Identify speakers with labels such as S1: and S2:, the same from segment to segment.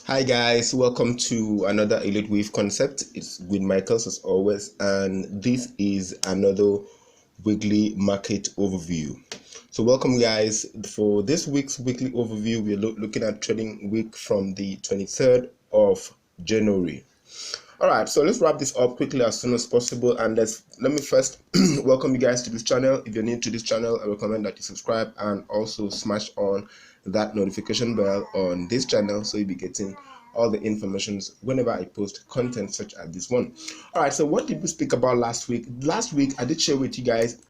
S1: Hi guys, welcome to another Elliott Wave concept. It's with Michaels as always, and this is another weekly market overview. So welcome guys. For this week's weekly overview, we're looking at trading week from the 23rd of January. Alright, so let's wrap this up quickly as soon as possible, and let me first welcome you guys to this channel. If you're new to this channel, I recommend that you subscribe and also smash on that notification bell on this channel so you'll be getting all the informations whenever I post content such as this one. Alright, so what did we speak about last week? Last week I did share with you guys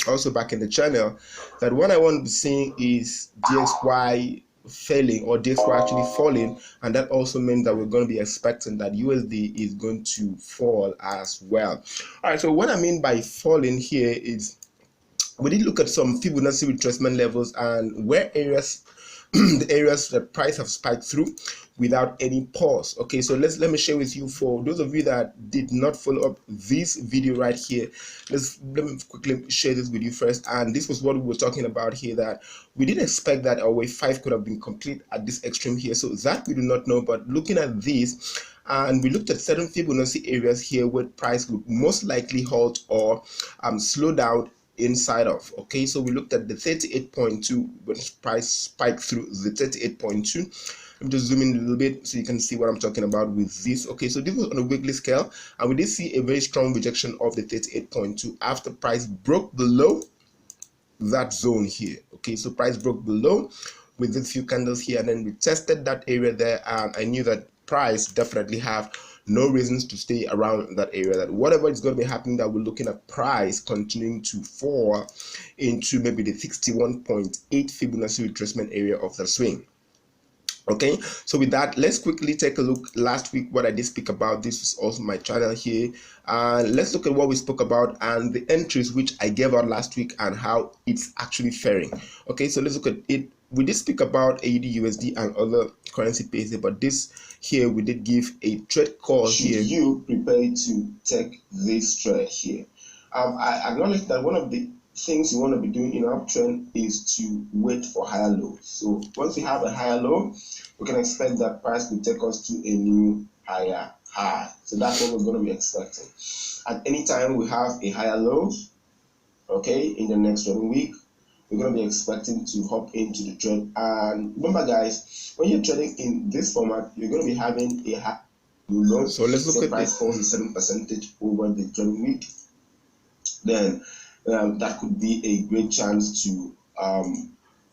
S1: also back in the channel that what I want to be seeing is DXY failing or DXY actually falling, and that also means that we're going to be expecting that USD is going to fall as well. All right, so what I mean by falling here is we did look at some Fibonacci retracement levels and where areas the areas that price have spiked through without any pause. Okay, so let me share with you, for those of you that did not follow up this video right here, let me quickly share this with you first. And this was what we were talking about here, that we didn't expect that our wave 5 could have been complete at this extreme here, so that we do not know. But looking at this, and we looked at certain Fibonacci areas here where price would most likely halt or slow down inside of. Okay, so we looked at the 38.2 when price spiked through the 38.2. Let me just zoom in a little bit so you can see what I'm talking about with this. Okay, so this was on a weekly scale, and we did see a very strong rejection of the 38.2 after price broke below that zone here. Okay, so price broke below with these few candles here, and then we tested that area there, and I knew that price definitely have no reasons to stay around that area, that whatever is going to be happening, that we're looking at price continuing to fall into maybe the 61.8 Fibonacci retracement area of the swing. Okay, so with that, let's quickly take a look last week what I did speak about. This is also my channel here, and let's look at what we spoke about and the entries which I gave out last week and how it's actually faring. Okay, so let's look at it. We did speak about AUDUSD and other currency pairs, but this here we did give a trade call here. You prepare to take this trade here. I acknowledge that one of the things you want to be doing in uptrend is to wait for higher lows. So once we have a higher low, we can expect that price will take us to a new higher high. So that's what we're going to be expecting. At any time we have a higher low, okay, in the next trading week, we're going to be expecting to hop into the trade. And remember guys, when you're trading in this format, you're going to be having a high low. So let's look at price falls a certain percentage over the trading week, then that could be a great chance to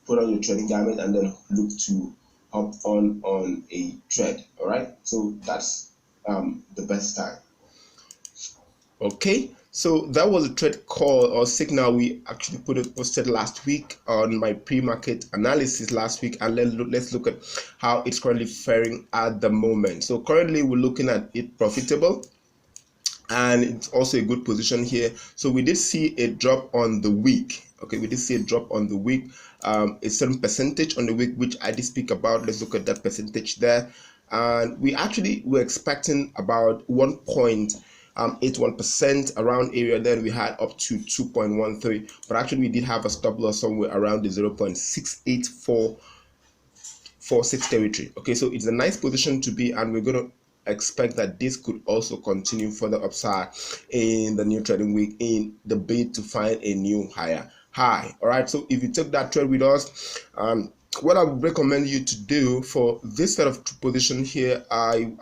S1: put on your trading garment and then look to hop on a trade. All right, so that's the best time. Okay, so that was a trade call or signal we actually posted last week on my pre-market analysis last week, and let's look at how it's currently faring at the moment. So currently we're looking at it profitable, and it's also a good position here. So we did see a drop on the week. Okay, we did see a drop on the week, a certain percentage on the week, which I did speak about. Let's look at that percentage there, and we actually were expecting about 1.81% around area. Then we had up to 2.13, but actually we did have a stop loss somewhere around the 0.6846 territory. Okay, so it's a nice position to be, and we're going to expect that this could also continue further upside in the new trading week in the bid to find a new higher high. All right, so if you took that trade with us, what I would recommend you to do for this set of position here, I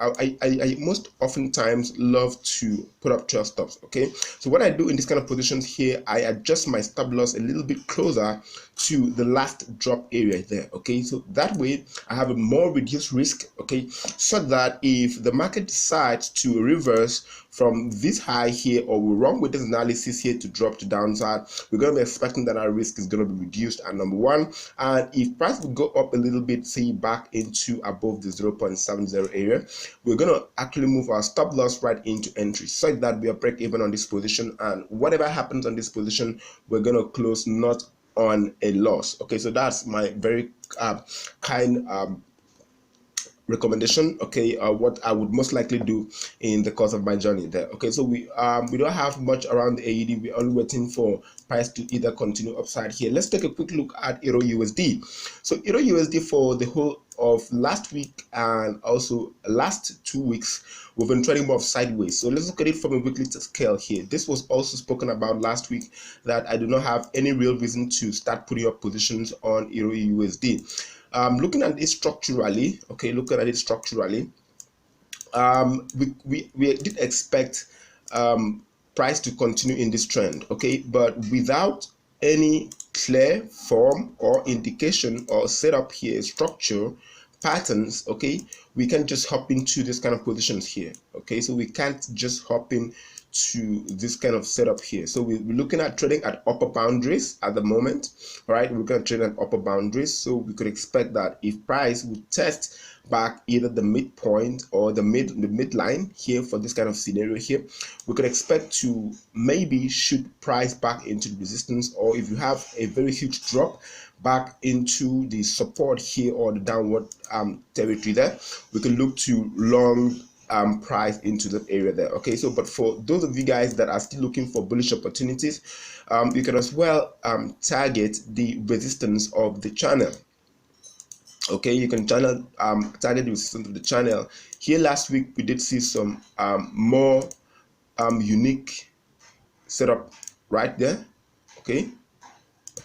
S1: most oftentimes love to put up trail stops. Okay, so what I do in this kind of positions here, I adjust my stop loss a little bit closer to the last drop area there. Okay, so that way I have a more reduced risk, okay, so that if the market decides to reverse from this high here, or we're wrong with this analysis here to drop to downside, we're going to be expecting that our risk is going to be reduced at number one. And if price will go up a little bit, say back into above the 0.70 area, we're going to actually move our stop loss right into entry, so that we are break even on this position, and whatever happens on this position, we're going to close not on a loss. Okay, so that's my very kind recommendation. Okay, what I would most likely do in the course of my journey there. Okay, so we don't have much around the AUD. We're only waiting for price to either continue upside here. Let's take a quick look at EURUSD. So EURUSD for the whole of last week and also last 2 weeks, we've been trading more sideways. So let's look at it from a weekly scale here. This was also spoken about last week, that I do not have any real reason to start putting up positions on EURUSD. Looking at it structurally, okay, looking at it structurally, we did expect price to continue in this trend, okay, but without any clear form or indication or setup here, structure patterns, okay, we can just hop into this kind of positions here, okay, so we can't just hop in to this kind of setup here. So we're looking at trading at upper boundaries at the moment. All right, we're going to trade at upper boundaries, so we could expect that if price would test back either the midpoint or the midline here for this kind of scenario here, we could expect to maybe shoot price back into the resistance, or if you have a very huge drop, back into the support here or the downward territory there, we can look to long price into that area there. Okay, so but for those of you guys that are still looking for bullish opportunities, you can as well target the resistance of the channel. Okay, you can target the resistance of the channel. Here last week we did see some more unique setup right there. Okay,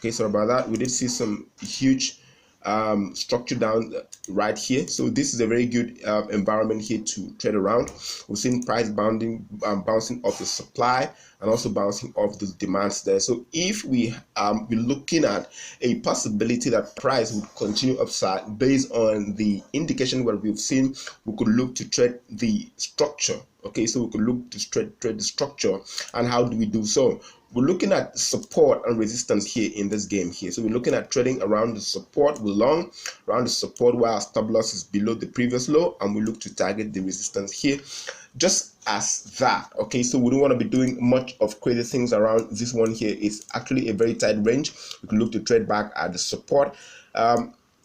S1: sorry about that. We did see some huge structure down right here, so this is a very good environment here to trade around. We've seen price bouncing off the supply and also bouncing off the demands there. So if we're looking at a possibility that price would continue upside based on the indication what we've seen, we could look to trade the structure. Okay, so we could look to trade the structure. And how do we do so? We're looking at support and resistance here in this game here. So we're looking at trading around the support. We're long around the support while our stop loss is below the previous low, and we look to target the resistance here, just as that. Okay, so we don't want to be doing much of crazy things around this one here. It's actually a very tight range. We can look to trade back at the support.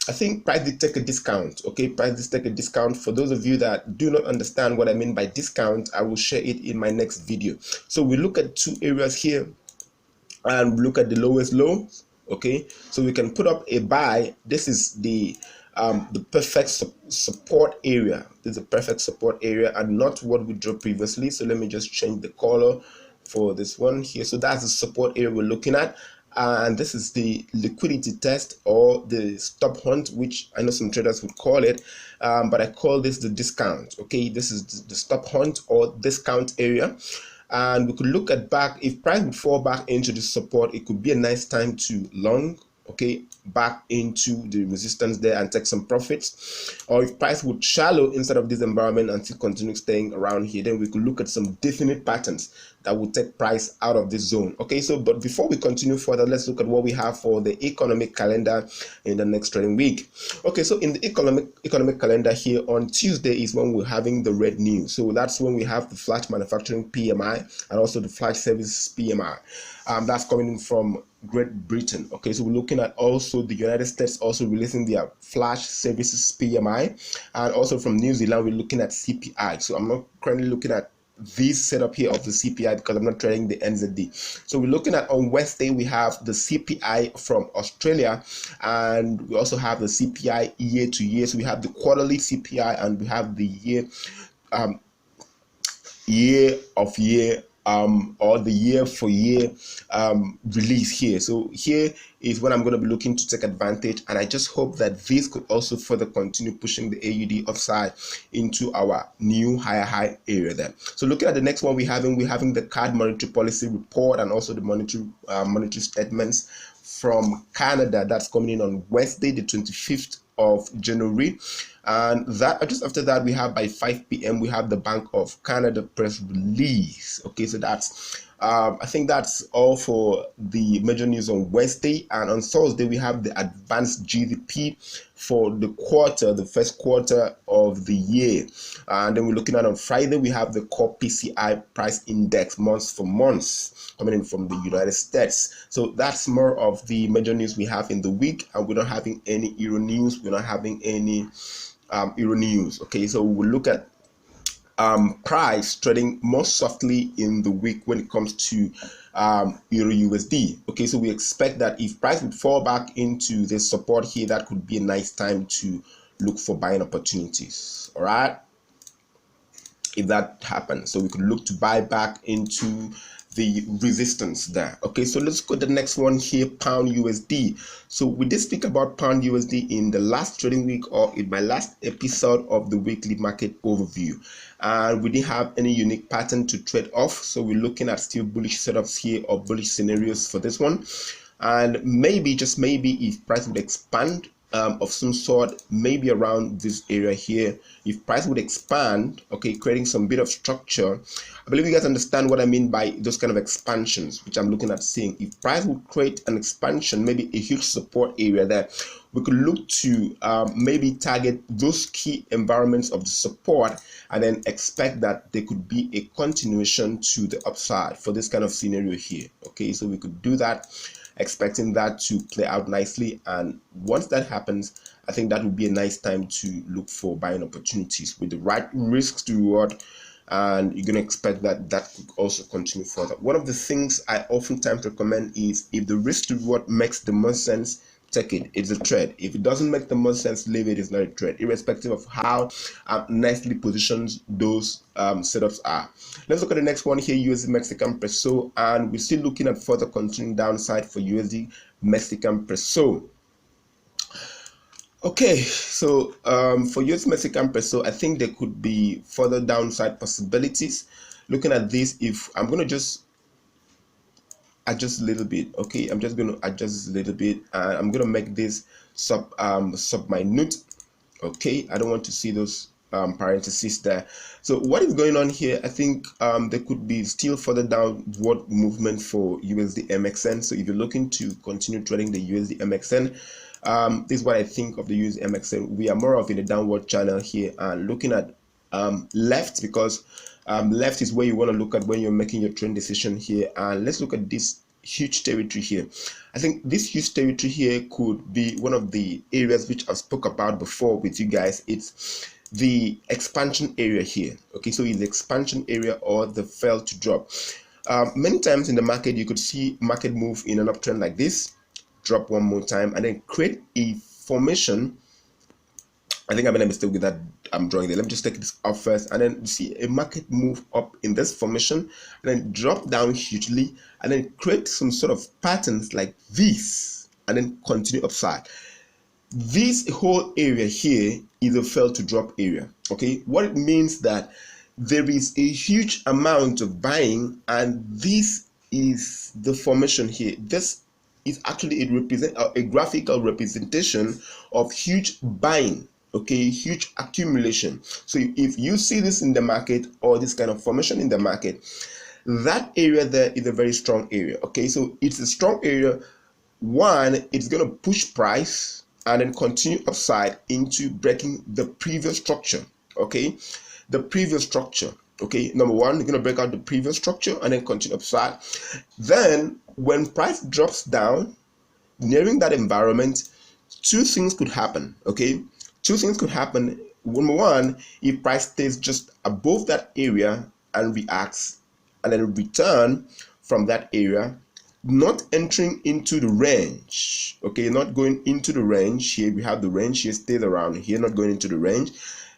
S1: I think price did take a discount. Okay, price did take a discount. For those of you that do not understand what I mean by discount, I will share it in my next video. So we look at two areas here and look at the lowest low. Okay, so we can put up a buy. This is the perfect support area. This is a perfect support area and not what we drew previously. So let me just change the color for this one here. So that's the support area we're looking at. And this is the liquidity test or the stop hunt, which I know some traders would call it, but I call this the discount. Okay, this is the stop hunt or discount area. And we could look at back, if price would fall back into the support, it could be a nice time to long, okay, back into the resistance there and take some profits. Or if price would shallow inside of this environment and still continue staying around here, then we could look at some definite patterns that will take price out of this zone. Okay, so but before we continue further, let's look at what we have for the economic calendar in the next trading week. Okay, so in the economic calendar here on Tuesday is when we're having the red news. So that's when we have the flash manufacturing PMI and also the flash services PMI. That's coming in from Great Britain. Okay, so we're looking at also the United States also releasing their flash services PMI, and also from New Zealand we're looking at CPI. So I'm not currently looking at this setup here of the CPI because I'm not trading the NZD. So we're looking at on Wednesday we have the CPI from Australia, and we also have the CPI year to year. So we have the quarterly CPI and we have the year of year or the year for year release here. So here is when I'm going to be looking to take advantage, and I just hope that this could also further continue pushing the AUD upside into our new higher high area there. So looking at the next one, we're having the card monetary policy report and also the monetary statements from Canada. That's coming in on Wednesday the 25th of January, and that just after that we have by 5 p.m. we have the Bank of Canada press release. Okay, so that's I think that's all for the major news on Wednesday. And on Thursday we have the advanced GDP for the quarter, the first quarter of the year. And then we're looking at on Friday we have the core PCI price index month for month coming in from the United States. So that's more of the major news we have in the week, and we're not having any Euro news. We're not having any Euro news. Okay, so we'll look at price trading more softly in the week when it comes to EURUSD. Okay, so we expect that if price would fall back into the support here, that could be a nice time to look for buying opportunities. All right, if that happens, so we could look to buy back into the resistance there. Okay, so let's go to the next one here, pound USD. So we did speak about pound USD in the last trading week, or in my last episode of the weekly market overview, and we didn't have any unique pattern to trade off, so we're looking at still bullish setups here, or bullish scenarios for this one. And maybe, just maybe, if price would expand of some sort, maybe around this area here, if price would expand, okay, creating some bit of structure. I believe you guys understand what I mean by those kind of expansions, which I'm looking at seeing. If price would create an expansion, maybe a huge support area there, we could look to maybe target those key environments of the support, and then expect that there could be a continuation to the upside for this kind of scenario here. Okay, so we could do that, expecting that to play out nicely. And once that happens, I think that would be a nice time to look for buying opportunities with the right risks to reward, and you're going to expect that that could also continue further. One of the things I oftentimes recommend is, if the risk to reward makes the most sense, take it. It's a trade. If it doesn't make the most sense, leave it. It's not a trade, irrespective of how nicely positioned those setups are. Let's look at the next one here, USD Mexican peso, and we're still looking at further continuing downside for USD Mexican peso. Okay, so for USD Mexican peso, I think there could be further downside possibilities. Looking at this, if I'm going to just adjust a little bit, okay, I'm just going to adjust a little bit, and I'm going to make this sub minute. Okay, I don't want to see those parentheses there. So what is going on here? I think there could be still further downward movement for USDMXN. So if you're looking to continue trading the USDMXN, this is what I think of the USDMXN. We are more of in a downward channel here, and looking at left, because left is where you want to look at when you're making your trend decision here. And let's look at this huge territory here. I think this huge territory here could be one of the areas which I've spoke about before with you guys. It's the expansion area here. Okay, so it's the expansion area or the fail to drop. Many times in the market, you could see market move in an uptrend like this, drop one more time, and then create a formation. I think I made a mistake with that I'm drawing there. Let me just take this off first, and then you see a market move up in this formation, and then drop down hugely, and then create some sort of patterns like this, and then continue upside. This whole area here is a fail to drop area. Okay, what it means that there is a huge amount of buying, and this is the formation here. This is actually a graphical representation of huge buying. Okay, huge accumulation. So if you see this in the market, or this kind of formation in the market, that area there is a very strong area. Okay, so it's a strong area. One, it's going to push price and then continue upside into breaking the previous structure. Okay, the previous structure. Okay, number one, you're going to break out the previous structure and then continue upside. Then when price drops down nearing that environment, two things could happen. Okay, two things could happen. Number one, if price stays just above that area and reacts, and then return from that area, not entering into the range. Okay, not going into the range. Here we have the range, here stays around here, not going into the range.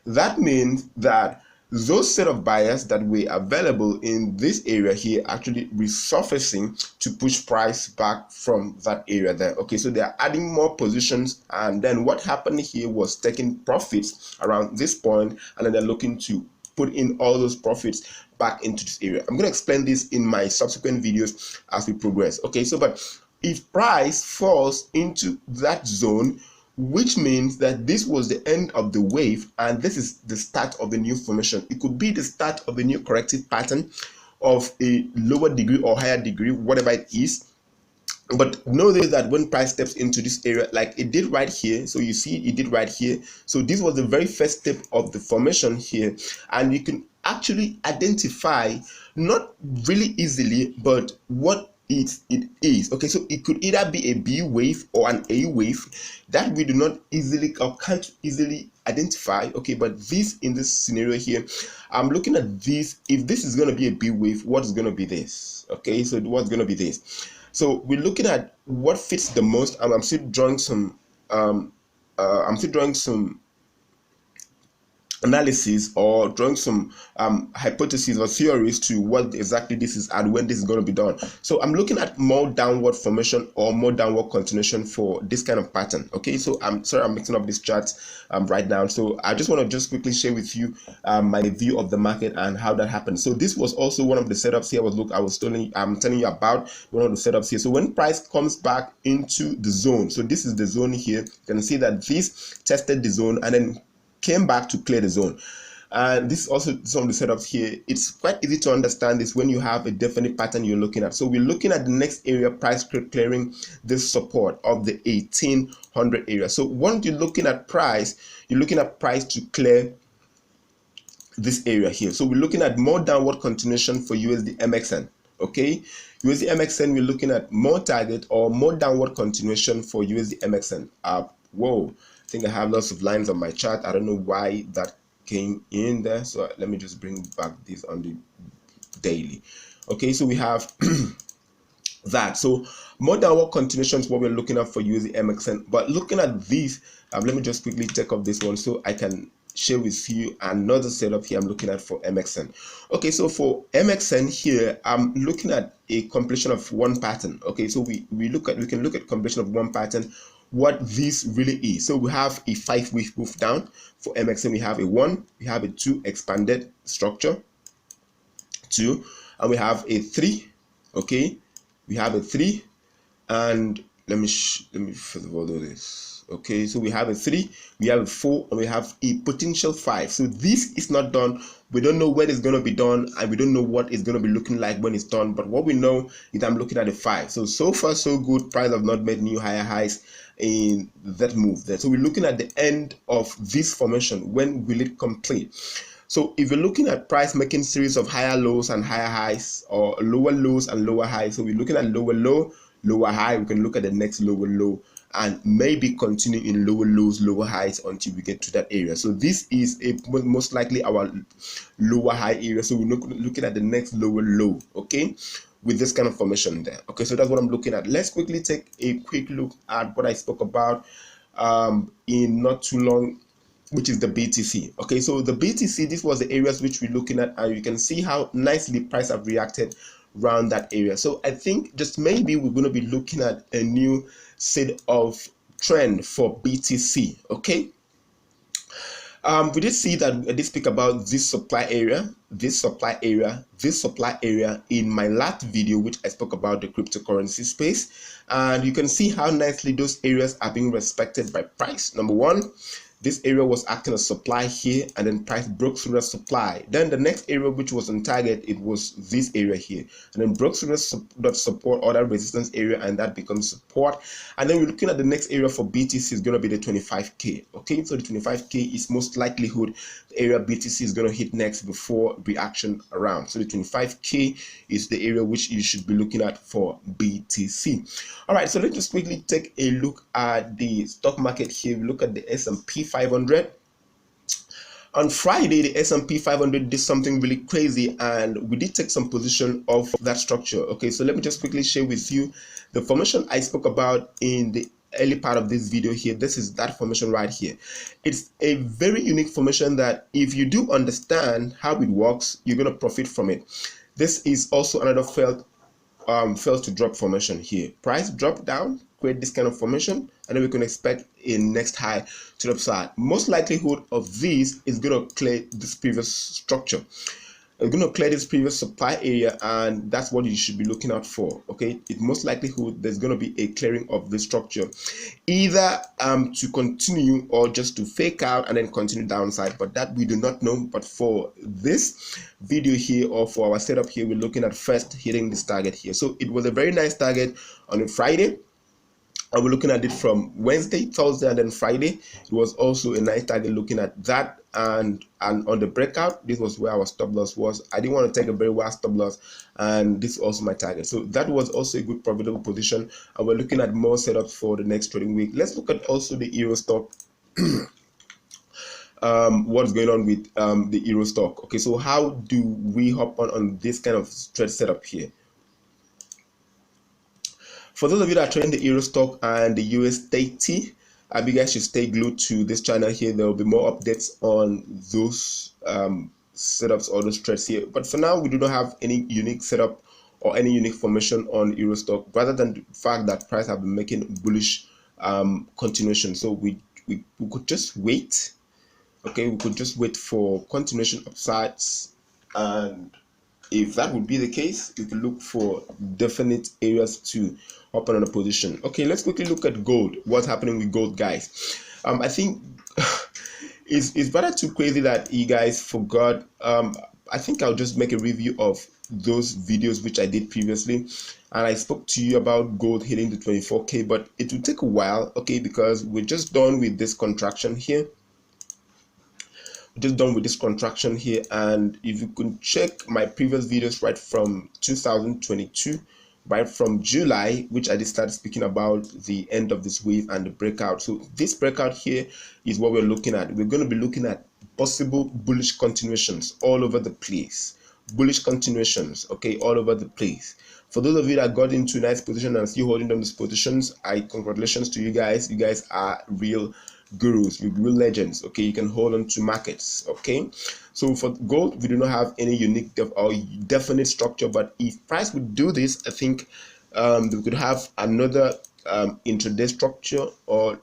S1: That means that those set of buyers that were available in this area here actually resurfacing to push price back from that area there. Okay, so they're adding more positions, and then what happened here was taking profits around this point, and then they're looking to put in all those profits back into this area. I'm going to explain this in my subsequent videos as we progress. Okay, so but if price falls into that zone, which means that this was the end of the wave, and this is the start of a new formation. It could be the start of a new corrective pattern of a lower degree or higher degree, whatever it is. But know that when price steps into this area, like it did right here, so you see it did right here. So this was the very first step of the formation here, and you can actually identify, not really easily, but what it is. Okay, so it could either be a B wave or an A wave that we do not easily or can't easily identify. Okay, but this, in this scenario here, I'm looking at this. If this is going to be a B wave, what is going to be this? Okay, so what's going to be this? So we're looking at what fits the most. I'm still drawing some analysis or drawing some hypotheses or theories to what exactly this is and when this is going to be done. So I'm looking at more downward formation or more downward continuation for this kind of pattern. Okay, so I'm sorry I'm mixing up this chart right now. So I just want to just quickly share with you my view of the market and how that happened. So this was also one of the setups here. I'm telling you about one of the setups here. So when price comes back into the zone, so this is the zone here, you can see that this tested the zone and then came back to clear the zone. And this is also some of the setups here. It's quite easy to understand this when you have a definite pattern you're looking at. So we're looking at the next area, price clearing this support of the 1800 area. So once you're looking at price, you're looking at price to clear this area here. So we're looking at more downward continuation for USDMXN. Okay, USDMXN, we're looking at more target or more downward continuation for USDMXN. Whoa, I think I have lots of lines on my chart. I don't know why that came in there. So let me just bring back this on the daily. Okay, so we have that. So more downward continuation is what we're looking at for USDMXN. But looking at these, let me just quickly take off this one so I can share with you another setup here I'm looking at for MXN. Okay, so for MXN here, I'm looking at a completion of one pattern. Okay, so we can look at completion of one pattern, what this really is. So we have a 5-week move down for MXN. We have a 1, we have a 2 expanded structure, 2, and we have a 3. Okay, we have a 3, and let me first of all do this. Okay, so we have a 3, we have a 4, and we have a potential 5. So this is not done. We don't know when it's going to be done, and we don't know what it's going to be looking like when it's done. But what we know is I'm looking at a 5. So far so good. Price have not made new higher highs in that move there. So we're looking at the end of this formation. When will it complete? So if you're looking at price making series of higher lows and higher highs, or lower lows and lower highs, so we're looking at lower low, lower high. We can look at the next lower low and maybe continue in lower lows, lower highs until we get to that area. So this is most likely our lower high area. So we're looking at the next lower low, okay, with this kind of formation there. Okay, so that's what I'm looking at. Let's quickly take a quick look at what I spoke about in not too long, which is the BTC. Okay, so the BTC, this was the areas which we're looking at, and you can see how nicely price have reacted around that area. So I think just maybe we're going to be looking at a new set of trend for BTC. Okay, we did see that I did speak about this supply area, this supply area, this supply area in my last video, which I spoke about the cryptocurrency space, and you can see how nicely those areas are being respected by price. Number one, this area was acting as supply here, and then price broke through the supply. Then the next area which was on target, it was this area here, and then broke through that support or that resistance area, and that becomes support. And then we're looking at the next area for BTC is going to be the 25k. Okay, so the 25k is most likelihood the area BTC is going to hit next before reaction around. So the 25k is the area which you should be looking at for BTC. All right, so let's just quickly take a look at the stock market here. We look at the S&P 500. On Friday, the S&P 500 did something really crazy, and we did take some position of that structure. Okay, so let me just quickly share with you the formation I spoke about in the early part of this video here. This is that formation right here. It's a very unique formation that if you do understand how it works, you're going to profit from it. This is also another failed to drop formation here. Price drop down, create this kind of formation, and then we can expect a next high to the upside. Most likelihood of this is going to clear this previous structure. It's going to clear this previous supply area, and that's what you should be looking out for. Okay, it most likelihood there's going to be a clearing of the structure, either to continue or just to fake out and then continue downside, but that we do not know. But for this video here, or for our setup here, we're looking at first hitting this target here. So it was a very nice target on a Friday, and we're looking at it from Wednesday, Thursday, and then Friday. It was also a nice target looking at that, and on the breakout, this was where our stop loss was. I didn't want to take a very wide stop loss, and this is also my target. So that was also a good profitable position, and we're looking at more setups for the next trading week. Let's look at also the Euro stock. What's going on with the Euro stock? Okay, so how do we hop on this kind of trade setup here? For those of you that are trading the Euro stock and the USDT, You guys should stay glued to this channel here. There will be more updates on those setups or those trades here. But for now, we do not have any unique setup or any unique formation on EURUSD, rather than the fact that price have been making bullish continuation. So we could just wait. Okay, we could just wait for continuation upsides, and if that would be the case, we could look for definite areas to open on a position. Okay, let's quickly look at gold. What's happening with gold, guys? I think it's rather too crazy that you guys forgot. I think I'll just make a review of those videos which I did previously, and I spoke to you about gold hitting the 24k, but it will take a while, okay, because we're just done with this contraction here. And if you could check my previous videos right from 2022, right from July, which I did start speaking about the end of this wave and the breakout. So this breakout here is what we're looking at. We're going to be looking at possible bullish continuations all over the place. Bullish continuations, okay, all over the place. For those of you that got into nice position and still holding on these positions, congratulations to you guys. You guys are real gurus, real legends. Okay, you can hold on to markets. Okay, so for gold, we do not have any unique or definite structure, but if price would do this, I think we could have another intraday structure or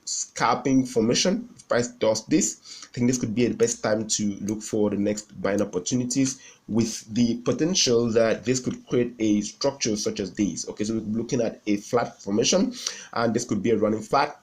S1: scalping formation. If price does this, I think this could be the best time to look for the next buying opportunities, with the potential that this could create a structure such as this. Okay, so we're looking at a flat formation, and this could be a running flat,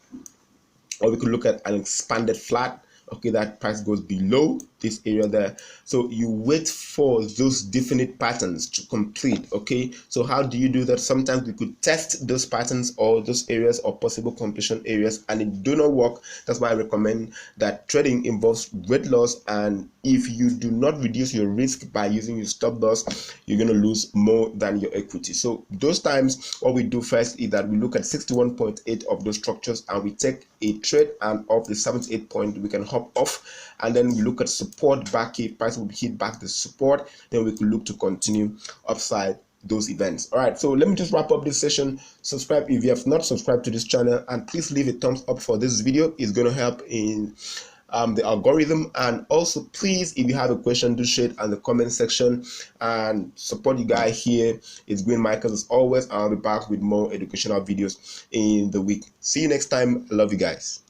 S1: or we could look at an expanded flat. Okay, that price goes below this area there. So you wait for those definite patterns to complete. Okay, so how do you do that? Sometimes we could test those patterns or those areas or possible completion areas, and it do not work. That's why I recommend that trading involves weight loss, and if you do not reduce your risk by using your stop loss, you're going to lose more than your equity. So those times, what we do first is that we look at 61.8 of those structures, and we take a trade, and off the 78 point we can hop off, and then we look at support back. If price will hit back the support, then we could look to continue upside those events. All right, so let me just wrap up this session. Subscribe if you have not subscribed to this channel, and please leave a thumbs up for this video. It's going to help in the algorithm. And also, please, if you have a question, do share it in the comment section, and support you guy here. It's Green Michael as always. I'll be back with more educational videos in the week. See you next time. I love you guys.